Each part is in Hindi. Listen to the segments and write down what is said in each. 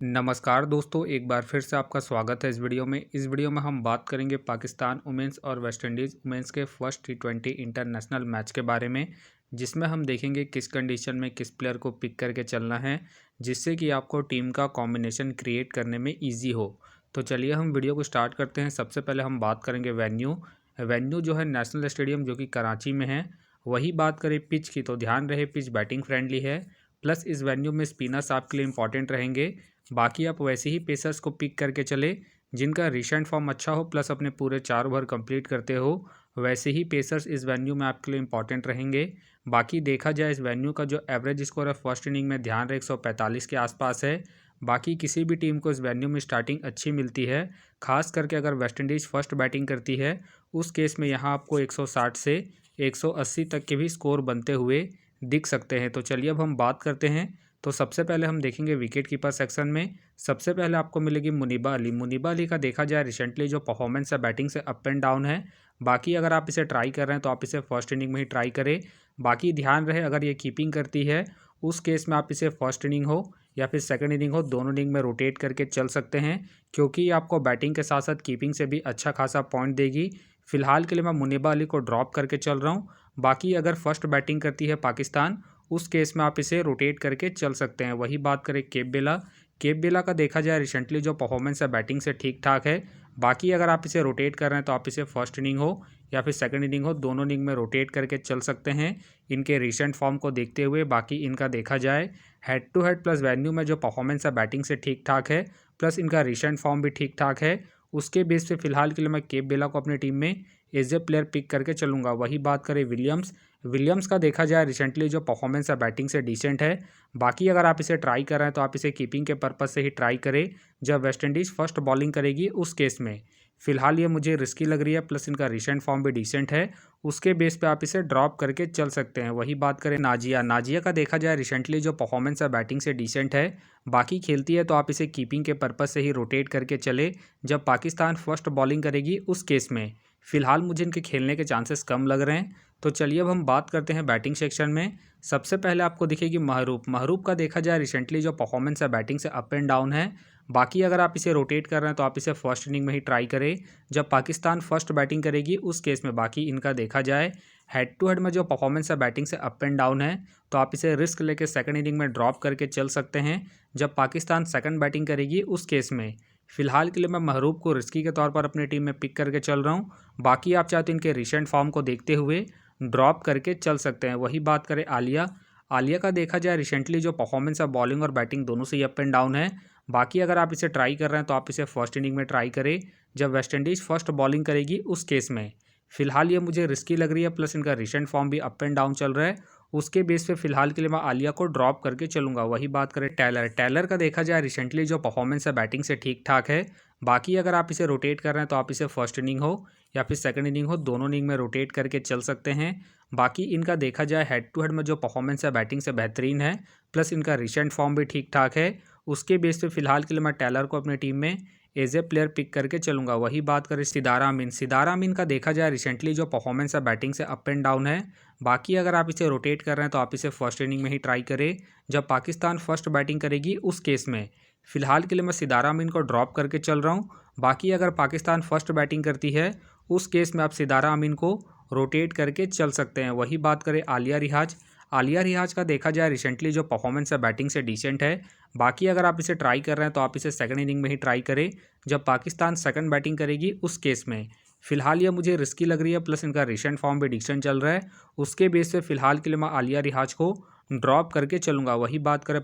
नमस्कार दोस्तों, एक बार फिर से आपका स्वागत है इस वीडियो में। इस वीडियो में हम बात करेंगे पाकिस्तान वुमेंस और वेस्ट इंडीज़ वुमेंस के फर्स्ट टी20 इंटरनेशनल मैच के बारे में, जिसमें हम देखेंगे किस कंडीशन में किस प्लेयर को पिक करके चलना है, जिससे कि आपको टीम का कॉम्बिनेशन क्रिएट करने में ईजी हो। तो चलिए हम वीडियो को स्टार्ट करते हैं। सबसे पहले हम बात करेंगे वेन्यू जो है नेशनल स्टेडियम जो कि कराची में है। वही बात करें पिच की, तो ध्यान रहे पिच बैटिंग फ्रेंडली है, प्लस इस वेन्यू में स्पिनर्स आपके लिए इंपॉर्टेंट रहेंगे। बाकी आप वैसे ही पेसर्स को पिक करके चले जिनका रिसेंट फॉर्म अच्छा हो, प्लस अपने पूरे 4 ओवर कंप्लीट करते हो। वैसे ही पेसर्स इस वेन्यू में आपके लिए इंपॉर्टेंट रहेंगे। बाकी देखा जाए इस वेन्यू का जो एवरेज स्कोर है फर्स्ट इनिंग में, ध्यान रहे 145 के आसपास है। बाकी किसी भी टीम को इस वेन्यू में स्टार्टिंग अच्छी मिलती है, खास करके अगर वेस्ट इंडीज़ फर्स्ट बैटिंग करती है, उस केस में यहाँ आपको 160 से 180 तक के भी स्कोर बनते हुए दिख सकते हैं। तो चलिए अब हम बात करते हैं। तो सबसे पहले हम देखेंगे विकेट कीपर सेक्शन में। सबसे पहले आपको मिलेगी मुनीबा अली। मुनीबा अली का देखा जाए रिसेंटली जो परफॉर्मेंस है बैटिंग से अप एंड डाउन है। बाकी अगर आप इसे ट्राई कर रहे हैं तो आप इसे फर्स्ट इनिंग में ही ट्राई करें। बाकी ध्यान रहे अगर ये कीपिंग करती है, उस केस में आप इसे फर्स्ट इनिंग हो या फिर सेकंड इनिंग हो, दोनों इनिंग में रोटेट करके चल सकते हैं, क्योंकि ये आपको बैटिंग के साथ साथ कीपिंग से भी अच्छा खासा पॉइंट देगी। फिलहाल के लिए मैं मुनीबा अली को ड्रॉप करके चल रहा हूँ। बाकी अगर फर्स्ट बैटिंग करती है पाकिस्तान, उस केस में आप इसे रोटेट करके चल सकते हैं। वही बात करें केप बेला का देखा जाए रिसेंटली जो परफॉर्मेंस है बैटिंग से ठीक ठाक है। बाकी अगर आप इसे रोटेट कर रहे हैं तो आप इसे फर्स्ट इनिंग हो या फिर सेकंड इनिंग हो, दोनों इनिंग में रोटेट करके चल सकते हैं इनके रिसेंट फॉर्म को देखते हुए। बाकी इनका देखा जाए head to head plus venue में जो परफॉर्मेंस है बैटिंग से ठीक ठाक है, प्लस इनका रिसेंट फॉर्म भी ठीक ठाक है। उसके बेस पे फिलहाल के लिए मैं केप बेला को अपनी टीम में एज ए प्लेयर पिक करके चलूँगा। वही बात करें विलियम्स का देखा जाए रिसेंटली जो परफॉर्मेंस है बैटिंग से डिसेंट है। बाकी अगर आप इसे ट्राई कर रहे हैं तो आप इसे कीपिंग के पर्पज से ही ट्राई करें जब वेस्ट इंडीज़ फर्स्ट बॉलिंग करेगी, उस केस में। फिलहाल ये मुझे रिस्की लग रही है, प्लस इनका रिसेंट फॉर्म भी डिसेंट है। उसके बेस पे आप इसे ड्रॉप करके चल सकते हैं। वही बात करें नाजिया का देखा जाए रिसेंटली जो परफॉर्मेंस है बैटिंग से डिसेंट है। बाकी खेलती है तो आप इसे कीपिंग के पर्पज से ही रोटेट करके चले जब पाकिस्तान फर्स्ट बॉलिंग करेगी, उस केस में। फिलहाल मुझे इनके खेलने के चांसेस कम लग रहे हैं। तो चलिए अब हम बात करते हैं बैटिंग सेक्शन में। सबसे पहले आपको दिखेगी महरूप का देखा जाए रिसेंटली जो परफॉर्मेंस है बैटिंग से अप एंड डाउन है। बाकी अगर आप इसे रोटेट कर रहे हैं तो आप इसे फर्स्ट इनिंग में ही ट्राई करें जब पाकिस्तान फर्स्ट बैटिंग करेगी, उस केस में। बाकी इनका देखा जाए हेड टू हेड में जो परफॉर्मेंस है बैटिंग से अप एंड डाउन है, तो आप इसे रिस्क लेके सेकंड इनिंग में ड्रॉप करके चल सकते हैं जब पाकिस्तान सेकंड बैटिंग करेगी, उस केस में। फिलहाल के लिए मैं महरूप को रिस्की के तौर पर अपनी टीम में पिक करके चल रहा हूँ। बाकी आप चाहते हैं इनके रिसेंट फॉर्म को देखते हुए ड्रॉप करके चल सकते हैं। वही बात करें आलिया का देखा जाए रिसेंटली जो परफॉर्मेंस है बॉलिंग और बैटिंग दोनों से ही अप एंड डाउन है। बाकी अगर आप इसे ट्राई कर रहे हैं तो आप इसे फर्स्ट इनिंग में ट्राई करें जब वेस्ट इंडीज़ फर्स्ट बॉलिंग करेगी, उस केस में। फिलहाल ये मुझे रिस्की लग रही है, प्लस इनका रिसेंट फॉर्म भी अप एंड डाउन चल रहा है। उसके बेस पे फिलहाल के लिए मैं आलिया को ड्रॉप करके चलूंगा। वही बात करें टेलर का देखा जाए रिसेंटली जो परफॉर्मेंस है बैटिंग से ठीक ठाक है। बाकी अगर आप इसे रोटेट कर रहे हैं तो आप इसे फर्स्ट इनिंग हो या फिर सेकंड इनिंग हो, दोनों इनिंग में रोटेट करके चल सकते हैं। बाकी इनका देखा जाए हेड टू हेड में जो परफॉर्मेंस है बैटिंग से बेहतरीन है, प्लस इनका रिसेंट फॉर्म भी ठीक ठाक है। उसके बेस पे फिलहाल के लिए मैं टेलर को अपनी टीम में एज ए प्लेयर पिक करके चलूंगा। वही बात करें सिदारा अमीन का देखा जाए रिसेंटली जो परफॉर्मेंस है बैटिंग से अप एंड डाउन है। बाकी अगर आप इसे रोटेट कर रहे हैं तो आप इसे फर्स्ट इनिंग में ही ट्राई करें जब पाकिस्तान फर्स्ट बैटिंग करेगी, उस केस में। फिलहाल के लिए मैं सिदारा अमीन को ड्रॉप करके चल रहा हूँ। बाकी अगर पाकिस्तान फर्स्ट बैटिंग करती है, उस केस में आप सिदारा अमीन को रोटेट करके चल सकते हैं। वही बात करें आलिया रियाज का देखा जाए रिसेंटली जो परफॉर्मेंस है बैटिंग से डिसेंट है। बाकी अगर आप इसे ट्राई कर रहे हैं तो आप इसे सेकंड इनिंग में ही ट्राई करें जब पाकिस्तान सेकंड बैटिंग करेगी, उस केस में। फिलहाल ये मुझे रिस्की लग रही है, प्लस इनका रिसेंट फॉर्म भी डिसेंट चल रहा है। उसके बेस पे फिलहाल के लिए मैं आलिया रियाज को ड्रॉप करके चलूँगा। वही बात करें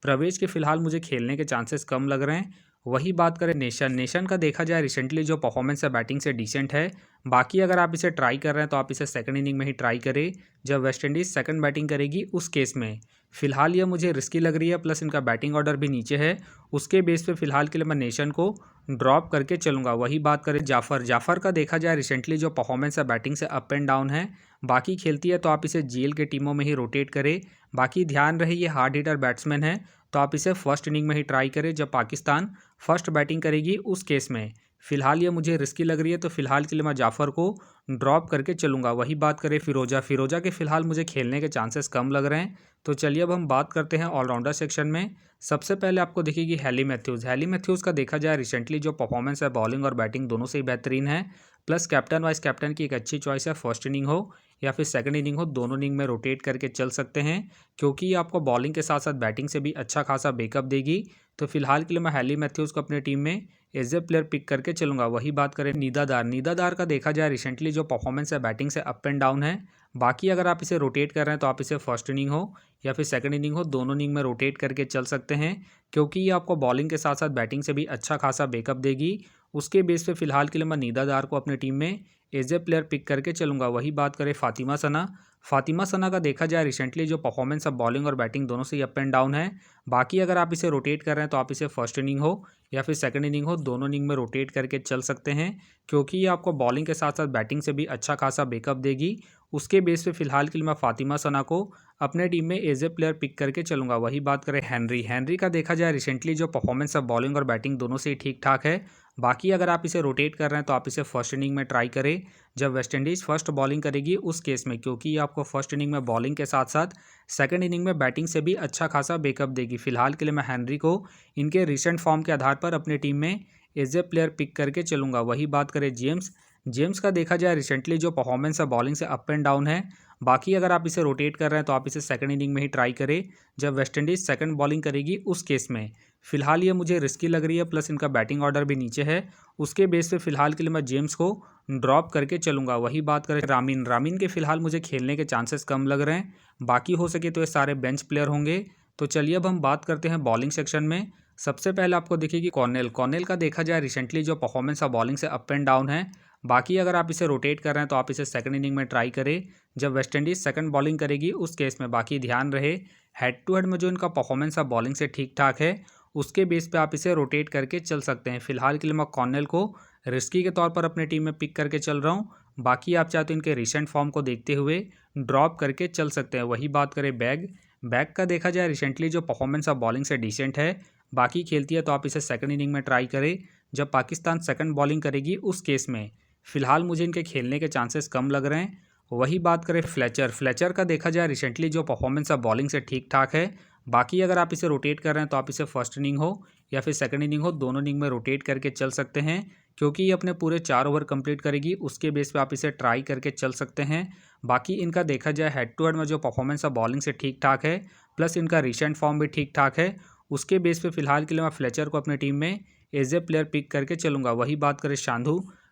प्रवेश के फिलहाल मुझे खेलने के चांसेस कम लग रहे हैं। वही बात करें नेशन का देखा जाए रिसेंटली जो परफॉर्मेंस है बैटिंग से डिसेंट है। बाकी अगर आप इसे ट्राई कर रहे हैं तो आप इसे सेकंड इनिंग में ही ट्राई करें जब वेस्ट इंडीज़ सेकंड बैटिंग करेगी, उस केस में। फिलहाल ये मुझे रिस्की लग रही है, प्लस इनका बैटिंग ऑर्डर भी नीचे है। उसके बेस पे फिलहाल के लिए मैं नेशन को ड्रॉप करके चलूँगा। वही बात करें जाफ़र का देखा जाए रिसेंटली जो परफॉर्मेंस है बैटिंग से अप एंड डाउन है। बाकी खेलती है तो आप इसे जीएल के टीमों में ही रोटेट करें। बाकी ध्यान रहे ये हार्ड हिटर बैट्समैन है, तो आप इसे फर्स्ट इनिंग में ही ट्राई करें जब पाकिस्तान फर्स्ट बैटिंग करेगी, उस केस में। फिलहाल ये मुझे रिस्की लग रही है, तो फिलहाल के लिए मैं जाफ़र को ड्रॉप करके चलूँगा। वही बात करें फिरोज़ा के फ़िलहाल मुझे खेलने के चांसेस कम लग रहे हैं। तो चलिए अब हम बात करते हैं ऑलराउंडर सेक्शन में। सबसे पहले आपको दिखेगी हैली मैथ्यूज़। हैली मैथ्यूज़ का देखा जाए रिसेंटली जो परफॉर्मेंस है बॉलिंग और बैटिंग दोनों से ही बेहतरीन है। प्लस कैप्टन वाइस कैप्टन की एक अच्छी चॉइस है, फर्स्ट इनिंग हो या फिर सेकंड इनिंग हो, दोनों इनिंग में रोटेट करके चल सकते हैं, क्योंकि ये आपको बॉलिंग के साथ साथ बैटिंग से भी अच्छा खासा बैकअप देगी। तो फिलहाल के लिए मैं हैली मैथ्यूज़ को अपने टीम में एज ए प्लेयर पिक करके चलूंगा। वही बात करें नीदादार का देखा जाए रिसेंटली जो परफॉर्मेंस है बैटिंग से अप एंड डाउन है। बाकी अगर आप इसे रोटेट कर रहे हैं तो आप इसे फर्स्ट इनिंग हो या फिर सेकंड इनिंग हो, दोनों इनिंग में रोटेट करके चल सकते हैं, क्योंकि ये आपको बॉलिंग के साथ साथ बैटिंग से भी अच्छा खासा बैकअप देगी। उसके बेस पे फिलहाल के लिए मैं नीदादार को अपने टीम में एज ए प्लेयर पिक करके चलूंगा। वही बात करें फातिमा सना का देखा जाए रिसेंटली जो परफॉर्मेंस अब बॉलिंग और बैटिंग दोनों से ही अप एंड डाउन है। बाकी अगर आप इसे रोटेट कर रहे हैं तो आप इसे फर्स्ट इनिंग हो या फिर सेकंड इनिंग हो, दोनों इनिंग में रोटेट करके चल सकते हैं, क्योंकि ये आपको बॉलिंग के साथ साथ बैटिंग से भी अच्छा खासा बैकअप देगी। उसके बेस पे फिलहाल के लिए मैं फातिमा सना को अपने टीम में एज ए प्लेयर पिक करके चलूंगा। वही बात करें हैनरी का देखा जाए रिसेंटली जो परफॉर्मेंस अब बॉलिंग और बैटिंग दोनों से ही ठीक ठाक है। बाकी अगर आप इसे रोटेट कर रहे हैं तो आप इसे फर्स्ट इनिंग में ट्राई करें जब वेस्टइंडीज़ फर्स्ट बॉलिंग करेगी उस केस में, क्योंकि ये आपको फर्स्ट इनिंग में बॉलिंग के साथ साथ सेकंड इनिंग में बैटिंग से भी अच्छा खासा बैकअप देगी। फिलहाल के लिए मैं हैनरी को इनके रिसेंट फॉर्म के आधार पर अपनी टीम में एज ए प्लेयर पिक करके चलूंगा। वही बात करें जेम्स का देखा जाए रिसेंटली जो परफॉर्मेंस है बॉलिंग से अप एंड डाउन है। बाकी अगर आप इसे रोटेट कर रहे हैं तो आप इसे सेकंड इनिंग में ही ट्राई करें जब वेस्टइंडीज़ सेकंड बॉलिंग करेगी उस केस में। फिलहाल ये मुझे रिस्की लग रही है, प्लस इनका बैटिंग ऑर्डर भी नीचे है। उसके बेस पे फिलहाल के लिए मैं जेम्स को ड्रॉप करके चलूंगा। वही बात करें रामीन के फिलहाल मुझे खेलने के चांसेस कम लग रहे हैं। बाकी हो सके तो ये सारे बेंच प्लेयर होंगे। तो चलिए अब हम बात करते हैं बॉलिंग सेक्शन में। सबसे पहले आपको दिखेगी कॉर्नेल का देखा जाए रिसेंटली जो परफॉर्मेंस है बॉलिंग से अप एंड डाउन है। बाकी अगर आप इसे रोटेट कर रहे हैं तो आप इसे सेकंड इनिंग में ट्राई करें जब वेस्टइंडीज़ सेकंड बॉलिंग करेगी उस केस में। बाकी ध्यान रहे हेड टू हेड में जो इनका परफॉर्मेंस है बॉलिंग से ठीक ठाक है, उसके बेस पे आप इसे रोटेट करके चल सकते हैं। फिलहाल के लिए मैं कॉर्नेल को रिस्की के तौर पर अपने टीम में पिक करके चल रहा हूँ। बाकी आप चाहे तो इनके रिसेंट फॉर्म को देखते हुए ड्रॉप करके चल सकते हैं। वही बात करें बैग का देखा जाए रिसेंटली जो परफॉर्मेंस है बॉलिंग से डिसेंट है। बाकी खेलती है तो आप इसे सेकंड इनिंग में ट्राई करें जब पाकिस्तान सेकंड बॉलिंग करेगी उस केस में। फिलहाल मुझे इनके खेलने के चांसेस कम लग रहे हैं। वही बात करें फ्लेचर का देखा जाए रिसेंटली जो परफॉर्मेंस है बॉलिंग से ठीक ठाक है। बाकी अगर आप इसे रोटेट कर रहे हैं तो आप इसे फर्स्ट इनिंग हो या फिर सेकंड इनिंग हो, दोनों इनिंग में रोटेट करके चल सकते हैं, क्योंकि ये अपने पूरे 4 ओवर कंप्लीट करेगी। उसके बेस पे आप इसे ट्राई करके चल सकते हैं। बाकी इनका देखा जाए हेड टू हेड में जो परफॉर्मेंस है बॉलिंग से ठीक ठाक है, प्लस इनका रिसेंट फॉर्म भी ठीक ठाक है। उसके बेस पे फिलहाल के लिए मैं फ्लेचर को अपनी टीम में एज ए प्लेयर पिक करके चलूंगा। वही बात करें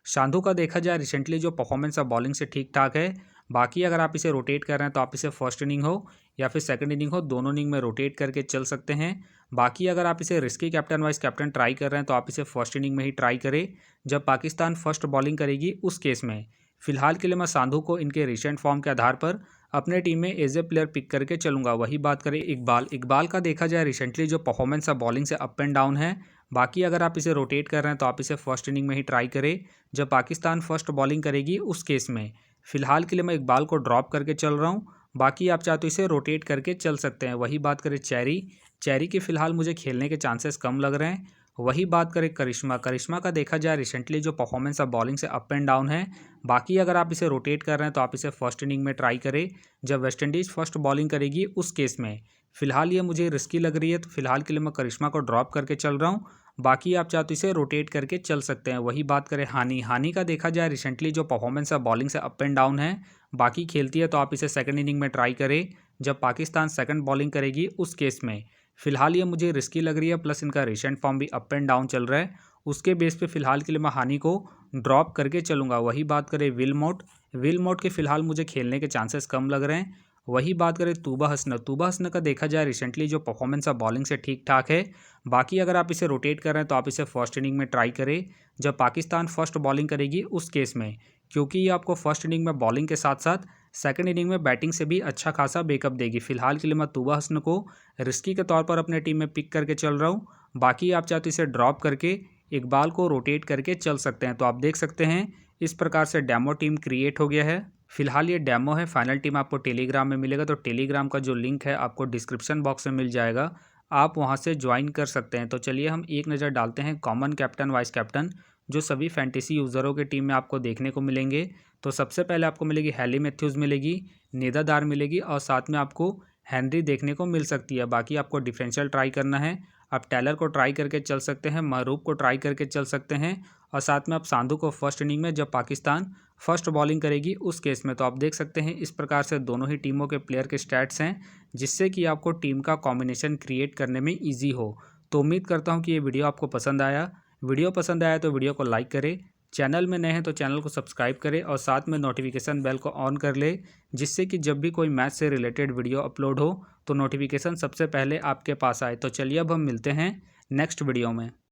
शांधु का देखा जाए रिसेंटली जो परफॉर्मेंस है बॉलिंग से ठीक ठाक है। बाकी अगर आप इसे रोटेट कर रहे हैं तो आप इसे फर्स्ट इनिंग हो या फिर सेकंड इनिंग हो, दोनों इनिंग में रोटेट करके चल सकते हैं। बाकी अगर आप इसे risky captain vice captain try कर रहे हैं तो आप इसे फर्स्ट इनिंग में ही ट्राई करें जब पाकिस्तान फर्स्ट बॉलिंग करेगी उस केस में। फिलहाल के लिए मैं सांधु को इनके रिसेंट फॉर्म के आधार पर अपने टीम में एज ए प्लेयर पिक करके चलूंगा। वही बात करें इकबाल का देखा जाए रिसेंटली जो परफॉर्मेंस है बॉलिंग से अप एंड डाउन है। बाकी अगर आप इसे रोटेट कर रहे हैं तो आप इसे फर्स्ट इनिंग में ही ट्राई करें जब पाकिस्तान फर्स्ट बॉलिंग करेगी उस केस में। फिलहाल के लिए मैं इकबाल को ड्रॉप करके चल रहा हूँ। बाकी आप चाहे तो इसे रोटेट करके चल सकते हैं। वही बात करें चेरी के फिलहाल मुझे खेलने के चांसेस कम लग रहे हैं। वही बात करें करिश्मा का देखा जाए रिसेंटली जो परफॉर्मेंस है बॉलिंग से अप एंड डाउन है। बाकी अगर आप इसे रोटेट कर रहे हैं तो आप इसे फर्स्ट इनिंग में ट्राई करें जब वेस्टइंडीज़ फर्स्ट बॉलिंग करेगी उस केस में। फिलहाल ये मुझे रिस्की लग रही है, तो फिलहाल के लिए मैं करिश्मा को ड्रॉप करके चल रहा हूँ। बाकी आप चाहे तो इसे रोटेट करके चल सकते हैं। वही बात करें हानी का देखा जाए रिसेंटली जो परफॉर्मेंस है बॉलिंग से अप एंड डाउन है। बाकी खेलती है तो आप इसे सेकंड इनिंग में ट्राई करें जब पाकिस्तान सेकंड बॉलिंग करेगी उस केस में। फिलहाल ये मुझे रिस्की लग रही है, प्लस इनका रिसेंट फॉर्म भी अप एंड डाउन चल रहा है। उसके बेस पे फिलहाल के लिए मैं हानि को ड्रॉप करके चलूँगा। वही बात करें विल मोट के फिलहाल मुझे खेलने के चांसेस कम लग रहे हैं। वही बात करें तूबा हसन का देखा जाए रिसेंटली जो परफॉर्मेंस है बॉलिंग से ठीक ठाक है। बाकी अगर आप इसे रोटेट कर रहे हैं तो आप इसे फर्स्ट इनिंग में ट्राई करें जब पाकिस्तान फर्स्ट बॉलिंग करेगी उस केस में, क्योंकि ये आपको फर्स्ट इनिंग में बॉलिंग के साथ साथ सेकंड इनिंग में बैटिंग से भी अच्छा खासा बैकअप देगी। फिलहाल के लिए मैं तूबा हसन को रिस्की के तौर पर अपने टीम में पिक करके चल रहा हूँ। बाकी आप चाहे तो इसे ड्रॉप करके इकबाल को रोटेट करके चल सकते हैं। तो आप देख सकते हैं इस प्रकार से डेमो टीम क्रिएट हो गया है। फिलहाल ये डेमो है, फाइनल टीम आपको टेलीग्राम में मिलेगा। तो टेलीग्राम का जो लिंक है आपको डिस्क्रिप्शन बॉक्स में मिल जाएगा, आप वहां से ज्वाइन कर सकते हैं। तो चलिए हम एक नज़र डालते हैं कॉमन कैप्टन वाइस कैप्टन जो सभी फैंटेसी यूज़रों की टीम में आपको देखने को मिलेंगे। तो सबसे पहले आपको मिलेगी हैली मैथ्यूज़ मिलेगी, नेदादार मिलेगी और साथ में आपको हेनरी देखने को मिल सकती है। बाकी आपको डिफरेंशियल ट्राई करना है। आप टेलर को ट्राई करके चल सकते हैं, महरूप को ट्राई करके चल सकते हैं और साथ में आप सांधू को फर्स्ट इनिंग में जब पाकिस्तान फर्स्ट बॉलिंग करेगी उस केस में। तो आप देख सकते हैं इस प्रकार से दोनों ही टीमों के प्लेयर के स्टैट्स हैं, जिससे कि आपको टीम का कॉम्बिनेशन क्रिएट करने में ईजी हो। तो उम्मीद करता हूँ कि ये वीडियो आपको पसंद आया। वीडियो पसंद आया तो वीडियो को लाइक करें, चैनल में नए हैं तो चैनल को सब्सक्राइब करें और साथ में नोटिफिकेशन बेल को ऑन कर ले, जिससे कि जब भी कोई मैच से रिलेटेड वीडियो अपलोड हो तो नोटिफिकेशन सबसे पहले आपके पास आए। तो चलिए अब हम मिलते हैं नेक्स्ट वीडियो में।